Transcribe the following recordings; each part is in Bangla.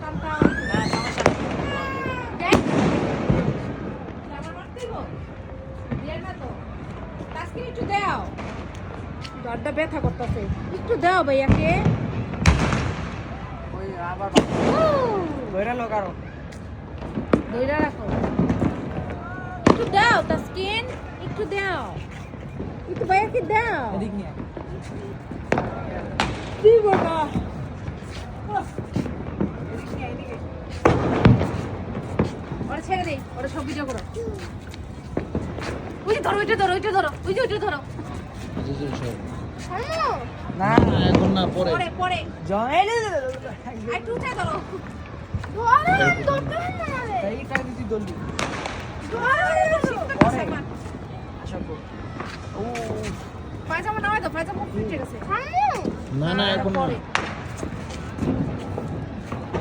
টানটাও না সমস্যা দেখ আমার মারতে দিব দিয়ে না তো আজকে একটু দাও গাড়টা ব্যথা করতেছে একটু দাও ভাইয়াকে ওই আবার ধরে লোক আরো ধরে রাখো একটু দাও তাসকিন একটু দাও একটু ভাইয়াকে দাও এদিক নিয়ে দিব না এদিক নিয়ে এদিকে ওরা ছেড়ে দে ওরা সব ভিডিও করো ওই যে ধরো ওইটা ধরো ওইটা ধরো ওই যে ওইটা ধরো না এখন না পরে পরে পরে জয়েল একটু উঠে ধরো ধরো দরকার না এইটা দিদি দলি ধরো আশা কর ও পায়জামা নামাই দাও পায়জামা ফিটে গেছে না না এখন না পরে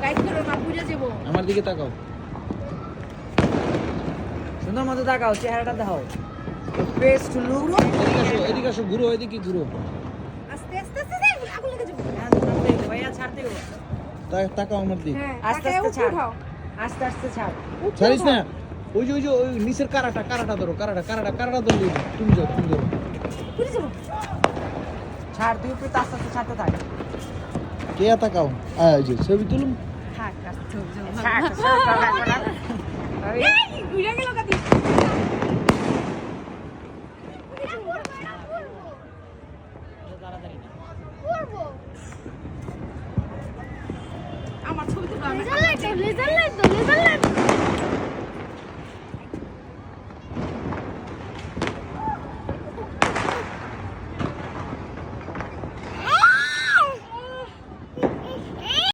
গাইড করো না বুঝে যাবো আমার দিকে তাকাও সুন্দর মতো তাকাও চেহারাটা দেখাও ফেস টু লুক এদিকে আসো ঘুরো এদিকে ঘুরো আস্তে আস্তে আস্তে আগুন লেগে যাবে ভাইয়া ছাড়তে গো তাকাও আমার দিকে হ্যাঁ আস্তে তাকে আস্তে উঠে ছাড় উঠাও আস্তে আস্তে ছাড় উঠে ছাড়িস উঠাও। না ওই যে নিচের কারাটা ধরো কারাটা ধরো তুমি যাও বুঝে যাবো ছাড় তুই একটু আস্তে আস্তে ছাড়তে থাক কে তাকাও এই যে ছবি তুলুম থাক আস্তে ছাড় এই ঘুরে গেল কাটি আমার ছবি তো লেজার লাইট